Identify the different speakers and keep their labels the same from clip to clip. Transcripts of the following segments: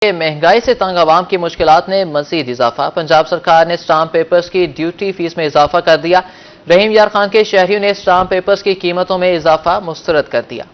Speaker 1: مہنگائی سے تنگ عوام کی مشکلات نے مزید اضافہ۔ پنجاب سرکار نے اسٹامپ پیپرز کی ڈیوٹی فیس میں اضافہ کر دیا۔ رحیم یار خان کے شہریوں نے اسٹامپ پیپرز کی قیمتوں میں اضافہ مسترد کر دیا۔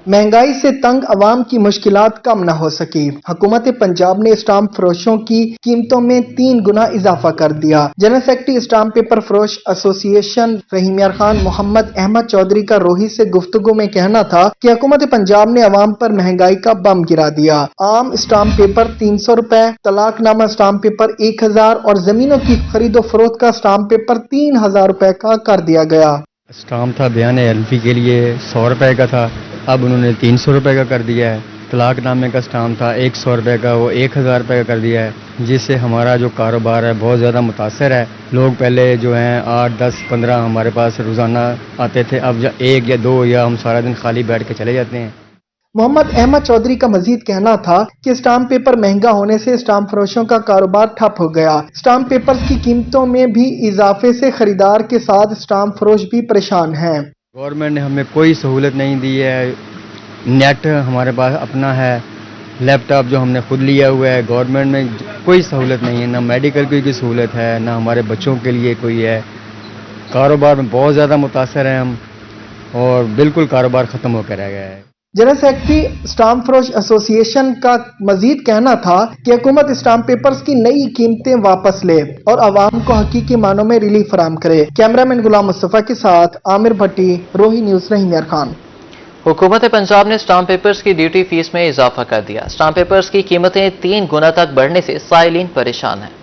Speaker 2: مہنگائی سے تنگ عوام کی مشکلات کم نہ ہو سکی۔ حکومت پنجاب نے اسٹامپ فروشوں کی قیمتوں میں 3 گنا اضافہ کر دیا۔ جنرل سیکرٹری اسٹامپ پیپر فروش ایسوسی ایشن رحیم یار خان محمد احمد چودھری کا روہی سے گفتگو میں کہنا تھا کہ حکومت پنجاب نے عوام پر مہنگائی کا بم گرا دیا۔ عام اسٹامپ پیپر 300 روپے، طلاق نامہ اسٹامپ پیپر 1000 اور زمینوں کی خرید و فروخت کا اسٹامپ پیپر 3000 روپے کا کر دیا گیا۔
Speaker 3: اسٹامپ تھا بیان ایلفی کے لیے 100 روپے کا تھا، اب انہوں نے 300 روپے کا کر دیا ہے۔ طلاق نامے کا اسٹامپ تھا 100 روپے کا، وہ 1000 روپے کا کر دیا ہے، جس سے ہمارا جو کاروبار ہے بہت زیادہ متاثر ہے۔ لوگ پہلے جو ہیں 8، 10، 15 ہمارے پاس روزانہ آتے تھے، اب 1 یا 2 یا ہم سارا دن خالی بیٹھ کے چلے جاتے ہیں۔
Speaker 2: محمد احمد چودھری کا مزید کہنا تھا کہ اسٹامپ پیپر مہنگا ہونے سے اسٹامپ فروشوں کا کاروبار ٹھپ ہو گیا۔ اسٹامپ پیپرز کی قیمتوں میں بھی اضافے سے خریدار کے ساتھ اسٹامپ فروش بھی پریشان ہیں۔
Speaker 3: گورنمنٹ نے ہمیں کوئی سہولت نہیں دی ہے، نیٹ ہمارے پاس اپنا ہے، لیپ ٹاپ جو ہم نے خود لیا ہوا ہے، گورنمنٹ میں کوئی سہولت نہیں ہے، نہ میڈیکل کی کوئی سہولت ہے، نہ ہمارے بچوں کے لیے کوئی ہے۔ کاروبار میں بہت زیادہ متاثر ہیں ہم، اور بالکل کاروبار ختم ہو کر رہ گیا ہے۔
Speaker 2: جنرل سیکرٹری اسٹامپ فروش ایسوسی ایشن کا مزید کہنا تھا کہ حکومت اسٹامپ پیپرز کی نئی قیمتیں واپس لے اور عوام کو حقیقی معنوں میں ریلیف فراہم کرے۔ کیمرامین غلام مصطفیٰ کے ساتھ عامر بھٹی، روہی نیوز، رحیم یار خان۔
Speaker 1: حکومت پنجاب نے اسٹامپ پیپرز کی ڈیوٹی فیس میں اضافہ کر دیا۔ اسٹامپ پیپرز کی قیمتیں 3 گنا تک بڑھنے سے سائلین پریشان ہیں۔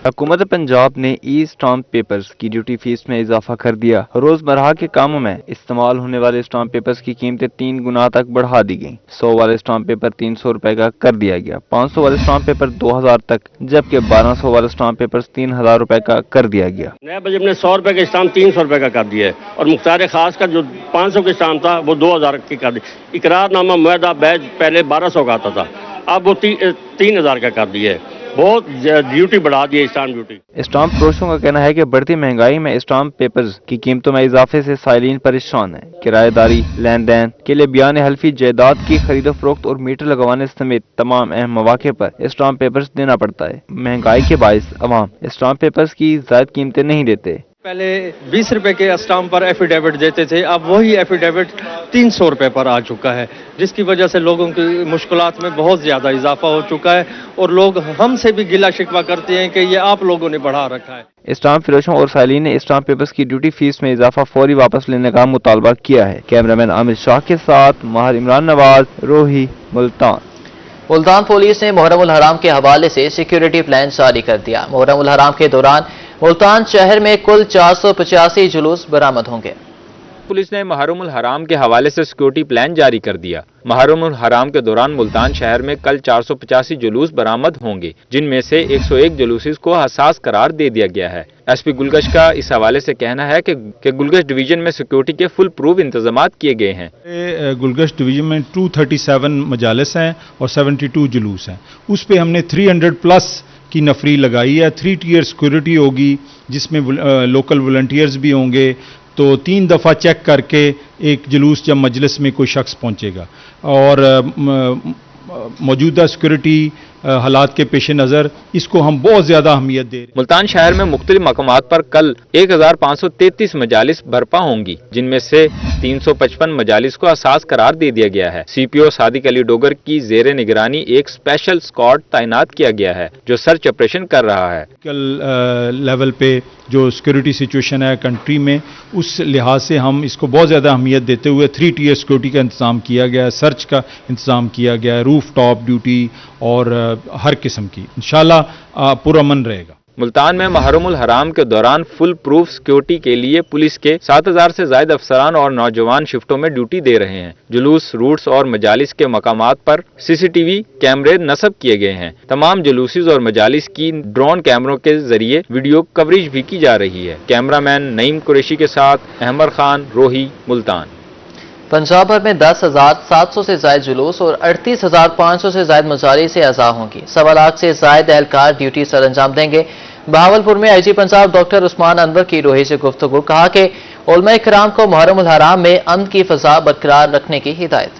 Speaker 4: حکومت پنجاب نے ای اسٹامپ پیپرز کی ڈیوٹی فیس میں اضافہ کر دیا۔ روزمرہ کے کاموں میں استعمال ہونے والے اسٹامپ پیپرز کی قیمتیں 3 گنا تک بڑھا دی گئیں۔ 100 والے اسٹامپ پیپر 300 روپے کا کر دیا گیا، 500 والے اسٹامپ پیپر 2000 تک، جبکہ 1200 والے اسٹامپ پیپر 3000 روپے کا کر دیا گیا۔
Speaker 5: نیا بجٹ نے 100 روپے کا اسٹامپ 300 روپے کا کر دیا ہے، اور مختار خاص کا جو 500 کا اسٹامپ تھا وہ 2000 کی کر دیا۔ اقرار نامہ معاہدہ بیج پہلے 1200 کا آتا تھا، اب وہ 3000 کا کر دیا ہے۔ بہت ڈیوٹی بڑھا دی ہے اسٹامپ ڈیوٹی۔
Speaker 4: اسٹامپ فروشوں کا کہنا ہے کہ بڑھتی مہنگائی میں اسٹامپ پیپرز کی قیمتوں میں اضافے سے سائلین پریشان ہیں۔ کرایہ داری، لین دین کے لیے بیان حلفی، جائیداد کی خرید و فروخت اور میٹر لگوانے سمیت تمام اہم مواقع پر اسٹامپ پیپرز دینا پڑتا ہے۔ مہنگائی کے باعث عوام اسٹامپ پیپرز کی زائد قیمتیں نہیں دیتے۔
Speaker 6: پہلے 20 روپے کے اسٹامپ پر ایفیڈیوٹ دیتے تھے، اب وہی ایفیڈیوٹ 300 روپے پر آ چکا ہے، جس کی وجہ سے لوگوں کی مشکلات میں بہت زیادہ اضافہ ہو چکا ہے، اور لوگ ہم سے بھی گلہ شکوہ کرتے ہیں کہ یہ آپ لوگوں نے بڑھا رکھا ہے۔
Speaker 4: اسٹامپ فروشوں اور سائلین نے اسٹامپ پیپرز کی ڈیوٹی فیس میں اضافہ فوری واپس لینے کا مطالبہ کیا ہے۔ کیمرامین عامر شاہ کے ساتھ ماہر عمران نواز، روہی، ملتان۔
Speaker 1: ملتان پولیس نے محرم الحرام کے حوالے سے سیکیورٹی پلان جاری کر دیا۔ محرم الحرام کے دوران ملتان شہر میں کل 485 جلوس برآمد ہوں گے۔
Speaker 7: پولیس نے محرم الحرام کے حوالے سے سیکورٹی پلان جاری کر دیا۔ محرم الحرام کے دوران ملتان شہر میں کل 485 جلوس برآمد ہوں گے، جن میں سے 101 جلوس کو حساس قرار دے دیا گیا ہے۔ ایس پی گلگش کا اس حوالے سے کہنا ہے کہ گلگش ڈویژن میں سیکورٹی کے فل پروف انتظامات کیے گئے ہیں۔
Speaker 8: گلگش ڈویژن میں 237 مجالس ہیں اور 72 جلوس ہیں، اس پہ ہم نے 300+ کی نفری لگائی ہے۔ 3 ٹیئر سیکورٹی ہوگی، جس میں لوکل والنٹیئرز بھی ہوں گے، تو 3 دفعہ چیک کر کے ایک جلوس جب مجلس میں کوئی شخص پہنچے گا، اور موجودہ سیکورٹی حالات کے پیش نظر اس کو ہم بہت زیادہ اہمیت دے رہے ہیں۔
Speaker 7: ملتان شہر میں مختلف مقامات پر کل 1533 مجالس برپا ہوں گی، جن میں سے 355 مجالس کو حساس قرار دے دیا گیا ہے۔ سی پی او صادق علی ڈوگر کی زیر نگرانی ایک اسپیشل اسکواڈ تعینات کیا گیا ہے، جو سرچ آپریشن کر رہا ہے۔
Speaker 8: لیول پہ جو سیکورٹی سچویشن ہے کنٹری میں، اس لحاظ سے ہم اس کو بہت زیادہ اہمیت دیتے ہوئے 3 ٹیئر سیکورٹی کا انتظام کیا گیا ہے، سرچ کا انتظام کیا گیا ہے، روف ٹاپ ڈیوٹی اور ہر قسم کی انشاءاللہ پرامن رہے گا۔
Speaker 7: ملتان میں محرم الحرام کے دوران فل پروف سیکورٹی کے لیے پولیس کے 7000 سے زائد افسران اور نوجوان شفٹوں میں ڈیوٹی دے رہے ہیں۔ جلوس، روٹس اور مجالس کے مقامات پر CCTV کیمرے نصب کیے گئے ہیں۔ تمام جلوسز اور مجالس کی ڈرون کیمروں کے ذریعے ویڈیو کوریج بھی کی جا رہی ہے۔ کیمرامین نعیم قریشی کے ساتھ احمد خان، روہی، ملتان۔
Speaker 1: پنجاب بھر میں 10,700 سے زائد جلوس اور 38,500 سے زائد مجالس اعضاء ہوں گی۔ 1.25 لاکھ سے زائد اہلکار ڈیوٹی سر انجام دیں گے۔ بہاولپور میں IG پنجاب ڈاکٹر عثمان انور کی روہی سے گفتگو، کہا کہ علماء کرام کو محرم الحرام میں امن کی فضا برقرار رکھنے کی ہدایت۔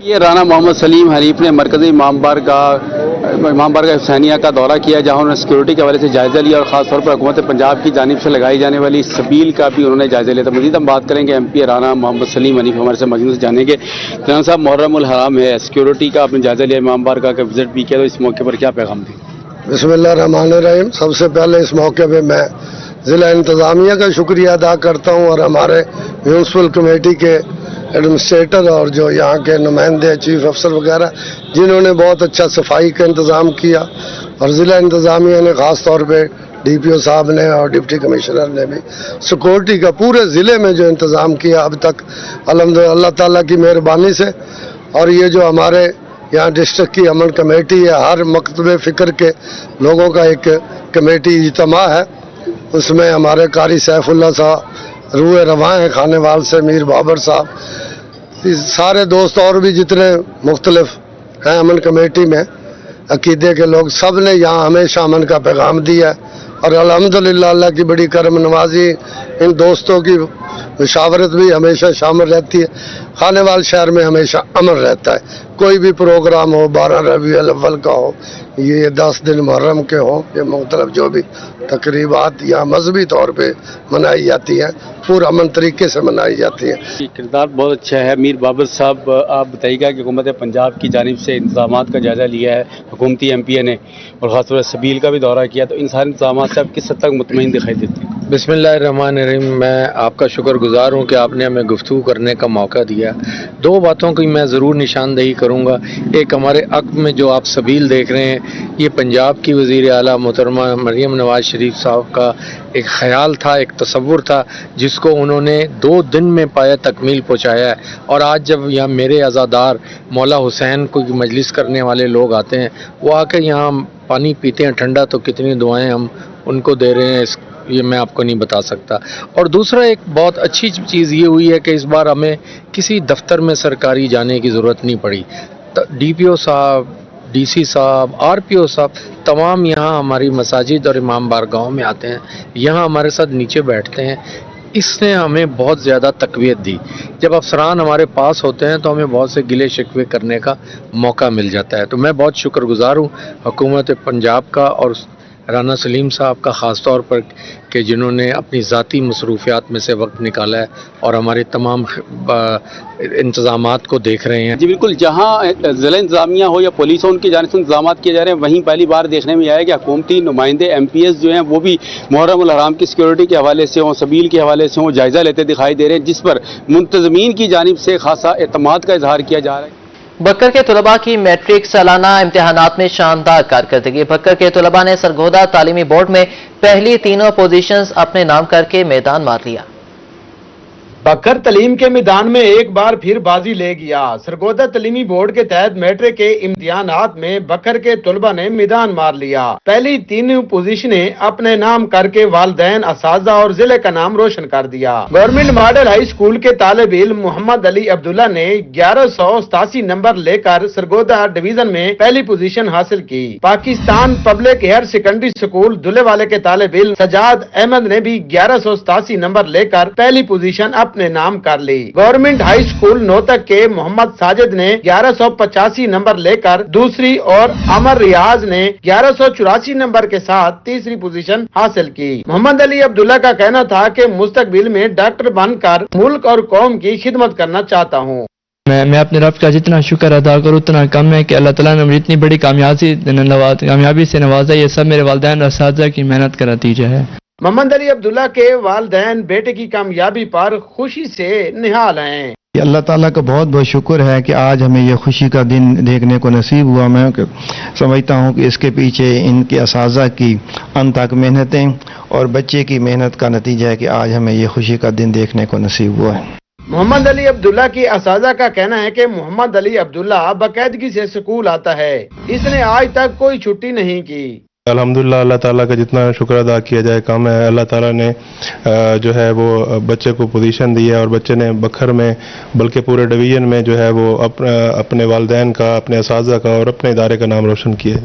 Speaker 9: یہ رانا محمد سلیم حنیف نے مرکزی امام بارگاہ حسینیہ کا دورہ کیا، جہاں انہوں نے سیکورٹی کے حوالے سے جائزہ لیا اور خاص طور پر حکومت پنجاب کی جانب سے لگائی جانے والی سبیل کا بھی انہوں نے جائزہ لیا تھا۔ مزید ہم بات کریں گے ایم پی رانا محمد سلیم حنیف ہمارے سے موجود سے جانیں گے۔ رانا صاحب، محرم الحرام ہے، سیکورٹی کا آپ نے جائزہ لیا، امام بارگاہ کا وزٹ بھی کیا، تو اس موقع پر کیا پیغام دیں؟
Speaker 10: بسم اللہ الرحمن الرحیم۔ سب سے پہلے اس موقع پہ میں ضلع انتظامیہ کا شکریہ ادا کرتا ہوں اور ہمارے میونسپل کمیٹی کے ایڈمنسٹریٹر اور جو یہاں کے نمائندے چیف افسر وغیرہ جنہوں نے بہت اچھا صفائی کا انتظام کیا، اور ضلع انتظامیہ نے خاص طور پہ ڈی پی او صاحب نے اور ڈپٹی کمشنر نے بھی سیکورٹی کا پورے ضلع میں جو انتظام کیا اب تک الحمدللہ اللہ تعالیٰ کی مہربانی سے۔ اور یہ جو ہمارے یہاں ڈسٹرکٹ کی امن کمیٹی ہے، ہر مکتب فکر کے لوگوں کا ایک کمیٹی اجتماع ہے، اس میں ہمارے قاری سیف اللہ صاحب روح رواں ہیں کھانے وال سے، میر بابر صاحب، سارے دوست اور بھی جتنے مختلف ہیں امن کمیٹی میں عقیدے کے لوگ، سب نے یہاں ہمیشہ امن کا پیغام دیا ہے۔ اور الحمدللہ اللہ کی بڑی کرم نوازی، ان دوستوں کی مشاورت بھی ہمیشہ شامل رہتی ہے۔ کھانے وال شہر میں ہمیشہ امن رہتا ہے، کوئی بھی پروگرام ہو، 12 ربیع الاول کا ہو، یہ 10 دن محرم کے ہوں، یہ مختلف جو بھی تقریبات یا مذہبی طور پہ منائی جاتی ہیں پورا امن طریقے سے منائی جاتی ہیں۔
Speaker 9: کردار بہت اچھا ہے۔ میر بابر صاحب، آپ بتائیے گا کہ حکومت پنجاب کی جانب سے انتظامات کا جائزہ لیا ہے حکومتی ایم پی اے نے، اور خاص طور پر سبیل کا بھی دورہ کیا، تو ان سارے انتظامات سے آپ کس حد تک مطمئن دکھائی دیتے ہیں؟
Speaker 11: بسم اللہ الرحمن الرحیم۔ میں آپ کا شکر گزار ہوں کہ آپ نے ہمیں گفتگو کرنے کا موقع دیا۔ دو باتوں کی میں ضرور نشاندہی کروں گا۔ ایک، ہمارے عقب میں جو آپ سبیل دیکھ رہے ہیں، یہ پنجاب کی وزیر اعلیٰ محترمہ مریم نواز شریف صاحب کا ایک خیال تھا، ایک تصور تھا، جس کو انہوں نے 2 دن میں پایا تکمیل پہنچایا ہے۔ اور آج جب یہاں میرے عزادار مولا حسین کو مجلس کرنے والے لوگ آتے ہیں، وہ آ کے یہاں پانی پیتے ہیں ٹھنڈا، تو کتنی دعائیں ہم ان کو دے رہے ہیں، یہ میں آپ کو نہیں بتا سکتا۔ اور دوسرا، ایک بہت اچھی چیز یہ ہوئی ہے کہ اس بار ہمیں کسی دفتر میں سرکاری جانے کی ضرورت نہیں پڑی۔ ڈی پی او صاحب، ڈی سی صاحب، آر پی او صاحب تمام یہاں ہماری مساجد اور امام بارگاہوں میں آتے ہیں، یہاں ہمارے ساتھ نیچے بیٹھتے ہیں۔ اس نے ہمیں بہت زیادہ تقویت دی۔ جب افسران ہمارے پاس ہوتے ہیں تو ہمیں بہت سے گلے شکوے کرنے کا موقع مل جاتا ہے۔ تو میں بہت شکر گزار ہوں حکومت پنجاب کا اور رانا سلیم صاحب کا خاص طور پر، کہ جنہوں نے اپنی ذاتی مصروفیات میں سے وقت نکالا ہے اور ہمارے تمام انتظامات کو دیکھ رہے ہیں۔
Speaker 9: جی بالکل، جہاں ضلع انتظامیہ ہو یا پولیس ہو، ان کی جانب سے انتظامات کیے جا رہے ہیں، وہیں پہلی بار دیکھنے میں آیا کہ حکومتی نمائندے ایم پی ایس جو ہیں وہ بھی محرم الحرام کی سیکورٹی کے حوالے سے ہوں، سبیل کے حوالے سے ہوں، جائزہ لیتے دکھائی دے رہے ہیں، جس پر منتظمین کی جانب سے خاصا اعتماد کا اظہار کیا جا رہا ہے۔
Speaker 1: بکر کے طلباء کی میٹرک سالانہ امتحانات میں شاندار کارکردگی۔ بکر کے طلباء نے سرگودا تعلیمی بورڈ میں پہلی تینوں پوزیشنز اپنے نام کر کے میدان مار لیا۔
Speaker 12: بکر تعلیم کے میدان میں ایک بار پھر بازی لے گیا۔ سرگودا تعلیمی بورڈ کے تحت میٹرک کے امتحانات میں بکر کے طلباء نے میدان مار لیا۔ پہلی تینوں پوزیشنیں اپنے نام کر کے والدین، اساتذہ اور ضلع کا نام روشن کر دیا۔ گورنمنٹ ماڈل ہائی اسکول کے طالب علم محمد علی عبداللہ نے 1187 نمبر لے کر سرگودا ڈویژن میں پہلی پوزیشن حاصل کی۔ Pakistan public higher secondary school دلے والے کے طالب علم سجاد احمد نے بھی 1187 نمبر لے کر پہلی پوزیشن اپنے نام کر لی۔ گورنمنٹ ہائی اسکول نوتک کے محمد ساجد نے 1185 نمبر لے کر دوسری اور امر ریاض نے 1184 نمبر کے ساتھ تیسری پوزیشن حاصل کی۔ محمد علی عبداللہ کا کہنا تھا کہ مستقبل میں ڈاکٹر بن کر ملک اور قوم کی خدمت کرنا چاہتا ہوں۔
Speaker 13: میں اپنے رب کا جتنا شکر ادا کروں اتنا کم ہے کہ اللہ تعالیٰ نے مجھے اتنی بڑی کامیابی سے نوازا۔ یہ سب میرے والدین اور اساتذہ کی محنت کا نتیجہ ہے۔
Speaker 12: محمد علی عبداللہ کے والدین بیٹے کی کامیابی پر خوشی سے نہال ہیں۔
Speaker 14: اللہ تعالیٰ کا بہت بہت شکر ہے کہ آج ہمیں یہ خوشی کا دن دیکھنے کو نصیب ہوا۔ میں سمجھتا ہوں کہ اس کے پیچھے ان کے اساتذہ کی انتھک محنتیں اور بچے کی محنت کا نتیجہ ہے کہ آج ہمیں یہ خوشی کا دن دیکھنے کو نصیب ہوا ہے۔
Speaker 12: محمد علی عبداللہ کی اساتذہ کا کہنا ہے کہ محمد علی عبداللہ باقاعدگی سے اسکول آتا ہے، اس نے آج تک کوئی چھٹی نہیں کی۔
Speaker 15: الحمدللہ اللہ تعالیٰ کا جتنا شکر ادا کیا جائے کم ہے۔ اللہ تعالیٰ نے جو ہے وہ بچے کو پوزیشن دی ہے، اور بچے نے بکھر میں بلکہ پورے ڈویژن میں جو ہے وہ اپنے والدین کا، اپنے اساتذہ کا اور اپنے ادارے کا نام روشن کیا ہے۔